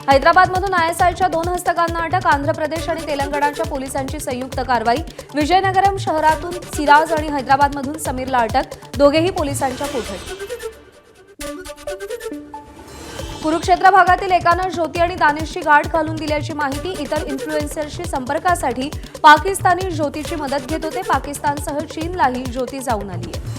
हैदराबादमधून आयएसआयच्या 2 हस्तकांना अटक. आंध्र प्रदेश आणि तेलंगणाच्या पोलिसांची संयुक्त कारवाई. विजयनगरम शहरातून सिराज आणि हैदराबादमधून समीरला अटक. दोघेही पोलिसांच्या कोठडीत. कुरुक्षेत्र भागातील एकानं ज्योती आणि दानिशची गाठ घालून दिल्याची माहिती. इतर इन्फ्लुएन्सर्सशी संपर्कासाठी पाकिस्तानी ज्योतीची मदत घेत होते. पाकिस्तानसह चीनलाही ज्योती जाऊन आली आहे.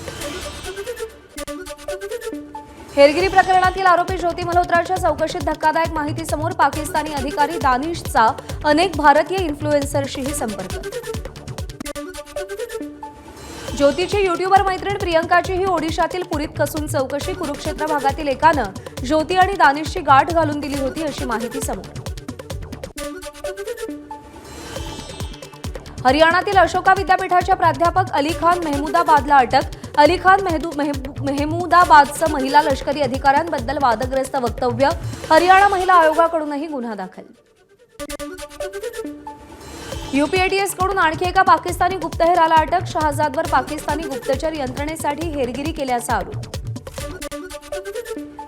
हेरगिरी प्रकरणातील आरोपी ज्योती मल्होत्राच्या चौकशीत धक्कादायक माहिती समोर. पाकिस्तानी अधिकारी दानिशचा अनेक भारतीय इन्फ्लुएन्सर्सशीही संपर्क. ज्योतीची युट्यूबर मैत्रीण प्रियंकाचीही ओडिशातील पुरीत कसून चौकशी. कुरुक्षेत्र भागातील एकानं ज्योती आणि दानिशची गाठ घालून दिली होती अशी माहिती समोर. हरियाणातील अशोका विद्यापीठाच्या प्राध्यापक अली खान मेहमूदाबादला अटक. अली खान मेहमूदाबादचं महिला लष्करी अधिकाऱ्यांबद्दल वादग्रस्त वक्तव्य. हरियाणा महिला आयोगाकडूनही गुन्हा दाखल. यूपीएटीएसकडून आणखी एका पाकिस्तानी गुप्तहेराला अटक. शहाजादवर पाकिस्तानी गुप्तचर यंत्रणेसाठी हेरगिरी केल्याचा आरोप.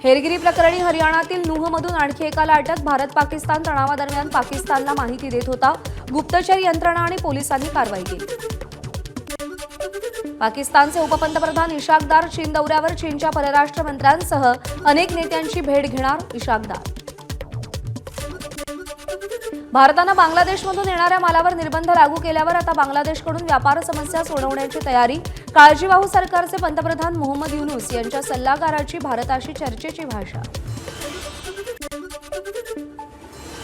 हेरगिरी प्रकरणी हरियाणातील नूहमधून आणखी एकाला अटक. भारत पाकिस्तान तणावादरम्यान पाकिस्तानला माहिती देत होता. गुप्तचर यंत्रणा आणि पोलिसांनी कारवाई केली. पाकिस्तानचे उपपंतप्रधान इशाकदार चीन दौऱ्यावर. चीनच्या परराष्ट्र मंत्र्यांसह अनेक नेत्यांची भेट घेणार इशाकदार. भारतानं बांगलादेशमधून येणाऱ्या मालावर निर्बंध लागू केल्यावर आता बांगलादेशकडून व्यापार समस्या सोडवण्याची तयारी. काळजीवाहू सरकारचे पंतप्रधान मोहम्मद युनूस यांच्या सल्लागाराची भारताशी चर्चेची भाषा.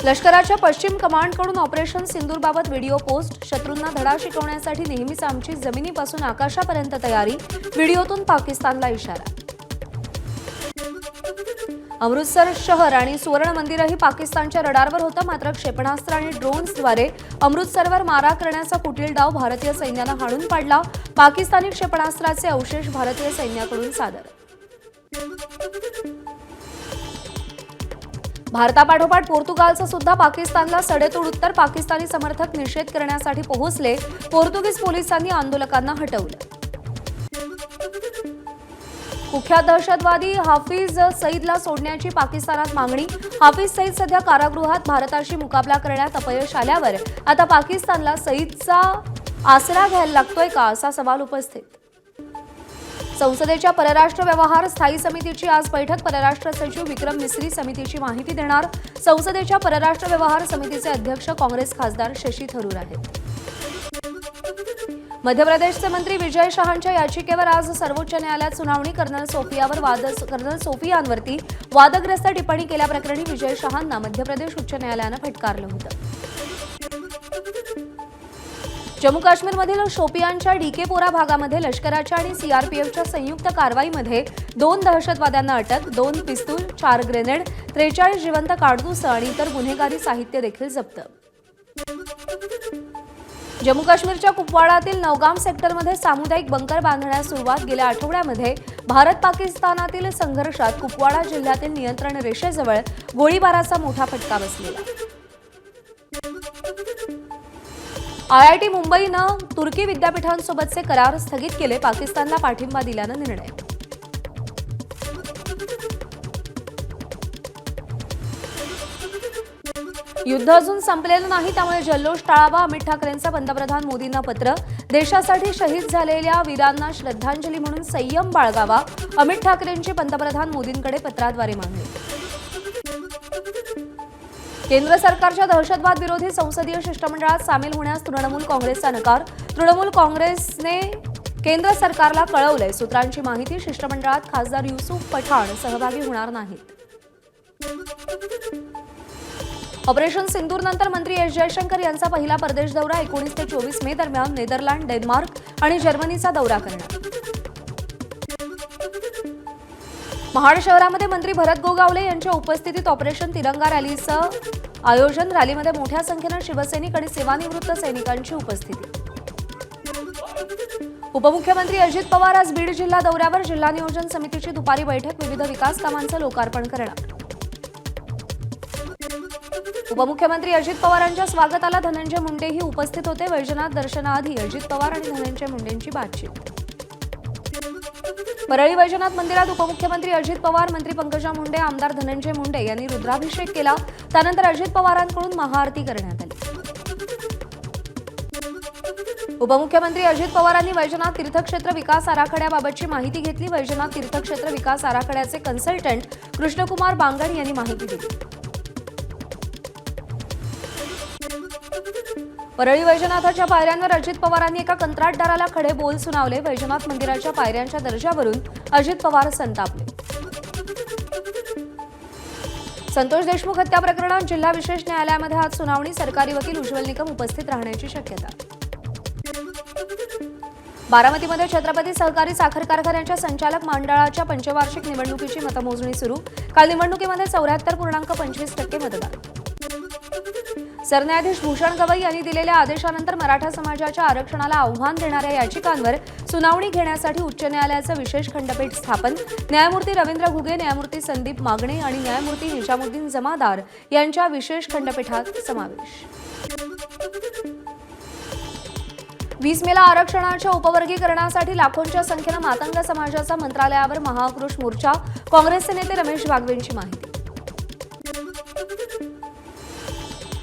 लष्कराच्या पश्चिम कमांडकडून ऑपरेशन सिंदूरबाबत व्हिडिओ पोस्ट. शत्रूंना धडा शिकवण्यासाठी नेहमीच आमची जमिनीपासून आकाशापर्यंत तयारी. व्हिडिओतून पाकिस्तानला इशारा. अमृतसर शहर आणि सुवर्ण मंदिरही पाकिस्तानच्या रडारवर होतं. मात्र क्षेपणास्त्र आणि ड्रोन्सद्वारे अमृतसरवर मारा करण्याचा कुटील डाव भारतीय सैन्यानं हाणून पाडला. पाकिस्तानी क्षेपणास्त्राचे अवशेष भारतीय सैन्याकडून सादर. भारतापाठोपाठ पोर्तुगालचं सुद्धा पाकिस्तानला सडेतोड उत्तर. पाकिस्तानी समर्थक निषेध करण्यासाठी पोहोचले. पोर्तुगीज पोलिसांनी आंदोलकांना हटवलं. कुख्यात दहशतवादी हाफिज सईदला सोडण्याची पाकिस्तानात मागणी. हाफिज सईद सध्या कारागृहात. भारताशी मुकाबला करण्यात अपयश आल्यावर आता पाकिस्तानला सईदचा आसरा घ्यायला लागतोय का असा सवाल उपस्थित. संसदेच्या परराष्ट्र व्यवहार स्थायी समितीची आज बैठक. परराष्ट्र सचिव विक्रम मिस्री समितीची माहिती देणार. संसदेच्या परराष्ट्र व्यवहार समितीचे अध्यक्ष काँग्रेस खासदार शशी थरूर आहेत. मध्य प्रदेशचे मंत्री विजय शहांच्या याचिकेवर आज सर्वोच्च न्यायालयात सुनावणी. कर्नल सोफियांवरती वादग्रस्त टिप्पणी केल्याप्रकरणी विजय शहांना मध्य प्रदेश उच्च न्यायालयानं फटकारलं होतं. जम्मू काश्मीरमधील शोपियानच्या डीकेपोरा भागामध्ये लष्कराच्या आणि सीआरपीएफच्या संयुक्त कारवाईमध्ये 2 दहशतवाद्यांना अटक. 2 पिस्तूल, 4 ग्रेनेड, 43 जिवंत काडतूस आणि इतर गुन्हेगारी साहित्य देखील जप्त. जम्मू काश्मीरच्या कुपवाडातील नौगाम सेक्टरमध्ये सामुदायिक बंकर बांधण्यास सुरुवात. गेल्या आठवड्यामध्ये भारत पाकिस्तानातील संघर्षात कुपवाडा जिल्ह्यातील नियंत्रण रेषेजवळ गोळीबाराचा मोठा फटका बसलेला. आयआयटी मुंबईनं तुर्की विद्यापीठांसोबतचे करार स्थगित केले. पाकिस्तानला पाठिंबा दिल्यानं निर्णय. युद्ध अजून संपलेलं नाही, त्यामुळे जल्लोष टाळावा. अमित ठाकरेंचं पंतप्रधान मोदींना पत्र. देशासाठी शहीद झालेल्या वीरांना श्रद्धांजली म्हणून संयम बाळगावा. अमित ठाकरेंची पंतप्रधान मोदींकडे पत्राद्वारे मागणी. केंद्र सरकारच्या दहशतवाद विरोधी संसदीय शिष्टमंडळात सामील होण्यास तृणमूल काँग्रेसचा नकार. तृणमूल काँग्रेसने केंद्र सरकारला कळवलंय. सूत्रांची माहिती. शिष्टमंडळात खासदार युसूफ पठाण सहभागी होणार नाहीत. ऑपरेशन सिंदूरनंतर मंत्री एस जयशंकर यांचा पहिला परदेश दौरा. 19 ते 24 मे दरम्यान नेदरलँड, डेन्मार्क आणि जर्मनीचा दौरा करणार. महाड शहरामध्ये मंत्री भरत गोगावले यांच्या उपस्थितीत ऑपरेशन तिरंगा रॅलीचं आयोजन. रॅलीमध्ये मोठ्या संख्येनं शिवसैनिक आणि सेवानिवृत्त सैनिकांची उपस्थिती. उपमुख्यमंत्री अजित पवार आज बीड जिल्हा दौऱ्यावर. जिल्हा नियोजन समितीची दुपारी बैठक. विविध विकास कामांचं लोकार्पण करणार. उपमुख्यमंत्री अजित पवारांच्या स्वागताला धनंजय मुंडेही उपस्थित होते. वैजनाथ दर्शनाआधी अजित पवार आणि धनंजय मुंडेंची बातचीत. परळी वैजनाथ मंदिरात उपमुख्यमंत्री अजित पवार, मंत्री पंकजा मुंडे, आमदार धनंजय मुंडे यांनी रुद्राभिषेक केला. त्यानंतर अजित पवारांकडून महाआरती करण्यात आली. उपमुख्यमंत्री अजित पवारांनी वैजनाथ तीर्थक्षेत्र विकास आराखड्याबाबतची माहिती घेतली. वैजनाथ तीर्थक्षेत्र विकास आराखड्याचे कन्सल्टंट कृष्णकुमार बांगड यांनी माहिती दिली. परळी वैजनाथाच्या पायऱ्यांवर अजित पवारांनी एका कंत्राटदाराला खडे बोल सुनावले. वैजनाथ मंदिराच्या पायऱ्यांच्या दर्जावरून अजित पवार संतापले. संतोष देशमुख हत्या प्रकरणात जिल्हा विशेष न्यायालयामध्ये आज सुनावणी. सरकारी वकील उज्ज्वल निकम उपस्थित राहण्याची शक्यता. बारामतीमध्ये छत्रपती सहकारी साखर कारखान्याच्या संचालक मंडळाच्या पंचवार्षिक निवडणुकीची मतमोजणी सुरू. काल निवडणुकीमध्ये 74.25% मतदान. सरन्यायाधीश भूषण गवई यांनी दिलेल्या आदेशानंतर मराठा समाजाच्या आरक्षणाला आव्हान देणाऱ्या याचिकांवर सुनावणी घेण्यासाठी उच्च न्यायालयाचं विशेष खंडपीठ स्थापन. न्यायमूर्ती रवींद्र घुगे, न्यायमूर्ती संदीप मागणे आणि न्यायमूर्ती निजामुद्दीन जमादार यांच्या विशेष खंडपीठात समावेश. 20 मेला आरक्षणाच्या उपवर्गीकरणासाठी लाखोंच्या संख्येनं मातंग समाजाचा मंत्रालयावर महाआक्रोश मोर्चा. काँग्रेसचे नेते रमेश बागवेंची माहिती.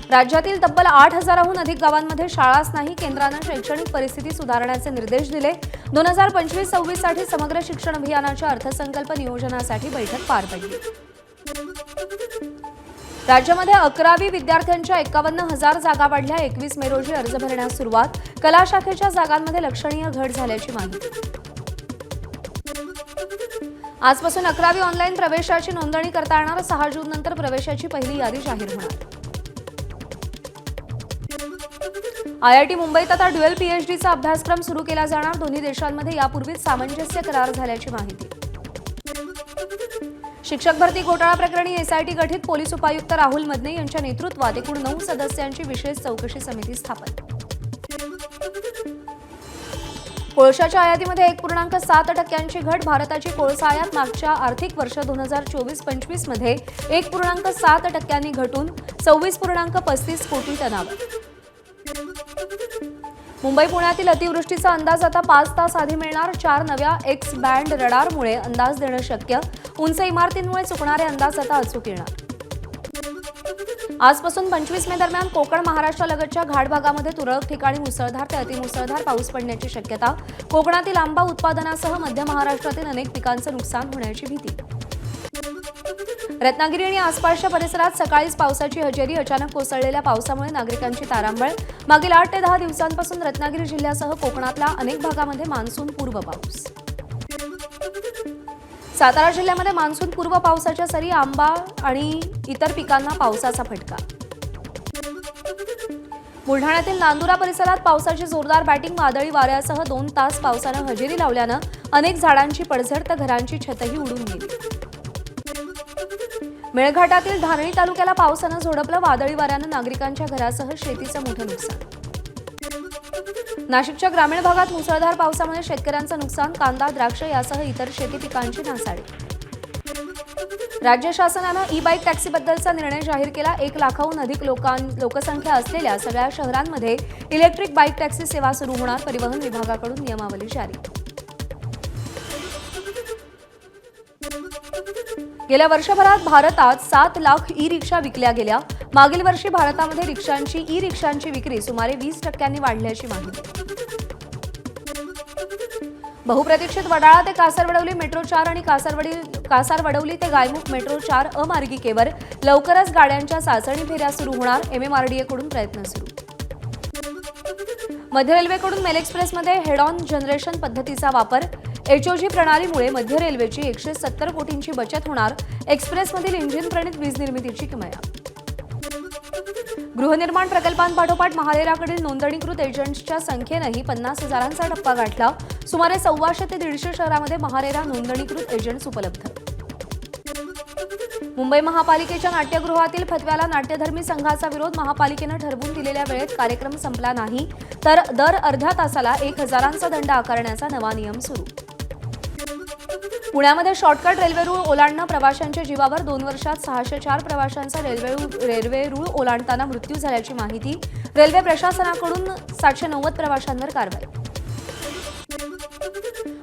राज्यातील तब्बल 8,000हून अधिक गावांमध्ये शाळाच नाही. केंद्रानं शैक्षणिक परिस्थिती सुधारण्याचे निर्देश दिले. 2025-26 साठी समग्र शिक्षण अभियानाच्या अर्थसंकल्प नियोजनासाठी बैठक पार पडली. राज्यामध्ये 11वी विद्यार्थ्यांच्या 51,000 जागा वाढल्या. 21 मे रोजी अर्ज भरण्यास सुरुवात. कला शाखेच्या जागांमध्ये लक्षणीय घट झाल्याची माहिती. आजपासून 11वी ऑनलाईन प्रवेशाची नोंदणी करता येणार. 6 जून नंतर प्रवेशाची पहिली यादी जाहीर होणार. IIT मुंबईत आता ड्युअल PhDचा अभ्यासक्रम सुरू केला जाणार. दोन्ही देशांमध्ये यापूर्वीच सामंजस्य करार झाल्याची माहिती. शिक्षक भरती घोटाळा प्रकरणी SIT गठीत. पोलीस उपायुक्त राहुल मदने यांच्या नेतृत्वात एकूण 9 सदस्यांची विशेष चौकशी समिती स्थापन. कोळशाच्या आयातीमध्ये 1.7% घट. भारताची कोळसा आयात मागच्या आर्थिक वर्ष 2024-25 मध्ये 1.7% घटून 26.35 कोटी टनावर. मुंबई पुण्यातील अतिवृष्टीचा अंदाज आता 5 तास आधी मिळणार. 4 नव्या एक्स बँड रडारमुळे अंदाज देणं शक्य. उंच इमारतींमुळे चुकणारे अंदाज आता अचूक येणार. आजपासून 25 मे दरम्यान कोकण महाराष्ट्रालगतच्या घाट भागामध्ये तुरळक ठिकाणी मुसळधार ते अतिमुसळधार पाऊस पडण्याची शक्यता. कोकणातील आंबा उत्पादनासह मध्य महाराष्ट्रातील अनेक पिकांचं नुकसान होण्याची भीती. रत्नागिरी आणि आसपासच्या परिसरात सकाळीच पावसाची हजेरी. अचानक कोसळलेल्या पावसामुळे नागरिकांची तारांबळ. मागील 8 ते 10 दिवसांपासून रत्नागिरी जिल्ह्यासह कोकणातल्या अनेक भागामध्ये मान्सून पूर्व पाऊस. सातारा जिल्ह्यामध्ये मान्सून पूर्व पावसाच्या सरी. आंबा आणि इतर पिकांना पावसाचा फटका. बुलढाण्यातील नांदुरा परिसरात पावसाची जोरदार बॅटिंग. वादळी वाऱ्यासह 2 तास पावसानं हजेरी लावल्यानं अनेक झाडांची पडझड तर घरांची छतही उडून गेली. मेळघाटातील धारणी तालुक्याला पावसानं झोडपलं. वादळी वाऱ्यानं नागरिकांच्या घरासह शेतीचं मोठं नुकसान. नाशिकच्या ग्रामीण भागात मुसळधार पावसामुळे शेतकऱ्यांचं नुकसान. कांदा, द्राक्ष यासह इतर शेती पिकांची नासाडी. राज्य शासनानं ई-बाईक टॅक्सीबद्दलचा निर्णय जाहीर केला. 1 लाखाहून अधिक लोकसंख्या असलेल्या सगळ्या शहरांमध्ये इलेक्ट्रिक बाईक टॅक्सी सेवा सुरू होणार. परिवहन विभागाकडून नियमावली जारी. गेल्या वर्षभरात भारतात 7 लाख ई-रिक्षा विकल्या गेल्या. मागील वर्षी भारतामध्ये ई-रिक्षांची विक्री सुमारे 20% वाढल्याची माहिती. बहुप्रतीक्षित वडाळा ते कासारवडवली मेट्रो 4 आणि कासारवडवली ते गायमुख मेट्रो 4 अमार्गिकेवर लवकरच गाड्यांच्या चाचणी फेऱ्या सुरू होणार. MMRDA कडून प्रयत्न सुरू. मध्य रेल्वेकडून मेल एक्सप्रेसमध्ये हेड ऑन जनरेशन पद्धतीचा वापर. HOG प्रणालीमुळे मध्य रेल्वेची 170 कोटींची बचत होणार. एक्सप्रेसमधील इंजिन प्रणित वीज निर्मितीची किमया. गृहनिर्माण प्रकल्पांपाठोपाठ महारेराकडील नोंदणीकृत एजंट्सच्या संख्येनंही 50,000चा टप्पा गाठला. सुमारे 125 ते 150 शहरांमध्ये महारेरा नोंदणीकृत एजंट्स उपलब्ध. मुंबई महापालिकेच्या नाट्यगृहातील फतव्याला नाट्यधर्मी संघाचा विरोध. महापालिकेनं ठरवून दिलेल्या वेळेत कार्यक्रम संपला नाही तर दर अर्ध्या तासाला 1,000चा दंड आकारण्याचा नवा नियम सुरू. पुण्यामध्ये शॉर्टकट रेल्वे रूळ ओलांडणं प्रवाशांच्या जीवावर. 2 वर्षात 604 प्रवाशांचा रेल्वे रूळ ओलांडताना मृत्यू झाल्याची माहिती. रेल्वे प्रशासनाकडून 790 प्रवाशांवर कारवाई.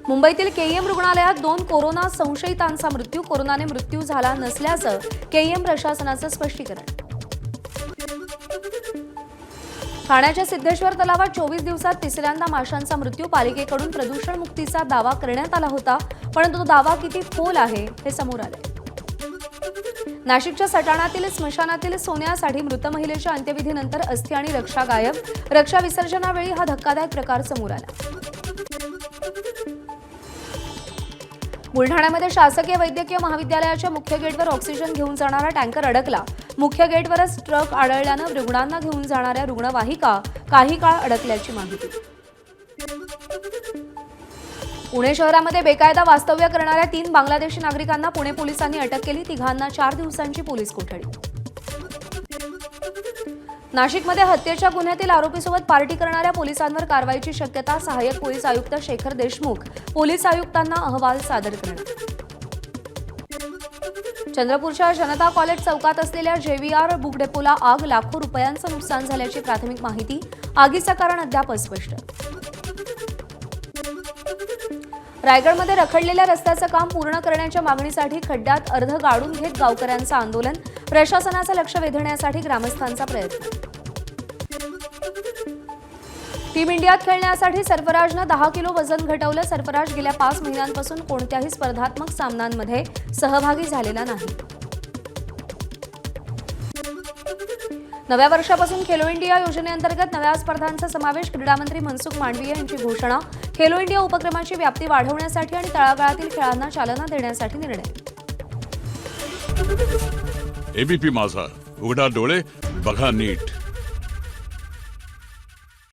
मुंबईतील केईएम रुग्णालयात 2 कोरोना संशयितांचा मृत्यू. कोरोनाने मृत्यू झाला नसल्याचं केईएम प्रशासनाचं स्पष्टीकरण. ठाण्याच्या सिद्धेश्वर तलावात 24 दिवसात तिसऱ्यांदा माशांचा मृत्यू. पालिकेकडून प्रदूषण मुक्तीचा दावा करण्यात आला होता, परंतु तो दावा किती फोल आहे हे समोर आले. नाशिकच्या सटाणातील स्मशानातील सोन्यासाठी मृत महिलेच्या अंत्यविधीनंतर अस्थी आणि रक्षा गायब. रक्षा विसर्जनावेळी हा धक्कादायक प्रकार समोर आला. बुलढाण्यामध्ये शासकीय वैद्यकीय महाविद्यालयाच्या मुख्य गेटवर ऑक्सिजन घेऊन जाणारा टँकर अडकला. मुख्य गेटवरच ट्रक आढळल्यानं रुग्णांना घेऊन जाणाऱ्या रुग्णवाहिका काही काळ अडकल्याची माहिती. पुणे शहरामध्ये बेकायदा वास्तव्य करणाऱ्या 3 बांगलादेशी नागरिकांना पुणे पोलिसांनी अटक केली. तिघांना 4 दिवसांची पोलीस कोठडी. नाशिकमध्ये हत्येच्या गुन्ह्यातील आरोपीसोबत पार्टी करणाऱ्या पोलिसांवर कारवाईची शक्यता. सहाय्यक पोलीस आयुक्त शेखर देशमुख पोलीस आयुक्तांना अहवाल सादर करणार. चंद्रपूरच्या जनता कॉलेज चौकात असलेल्या जेव्हीआर बुक डेपोला आग. लाखो रुपयांचं नुकसान झाल्याची प्राथमिक माहिती. आगीचं कारण अद्याप अस्पष्ट. रायगडमध्ये रखडलेल्या रस्त्याचं काम पूर्ण करण्याच्या मागणीसाठी खड्ड्यात अर्ध गाडून घेत गावकऱ्यांचं आंदोलन. प्रशासनाचं लक्ष वेधण्यासाठी ग्रामस्थांचा प्रयत्न. टीम इंडियात खेळण्यासाठी सरफराजनं 10 किलो वजन घटवलं. सरफराज गेल्या 5 महिन्यांपासून कोणत्याही स्पर्धात्मक सामन्यांमध्ये सहभागी झालेला नाही. नव्या वर्षापासून खेलो इंडिया योजनेअंतर्गत नव्या स्पर्धांचा समावेश. क्रीडामंत्री मनसुख मांडवीय यांची घोषणा. खेलो इंडिया उपक्रमाची व्याप्ती वाढवण्यासाठी आणि तळागाळातील खेळांना चालना देण्यासाठी निर्णय. एबीपी माझा, उघडा डोळे बघा नीट.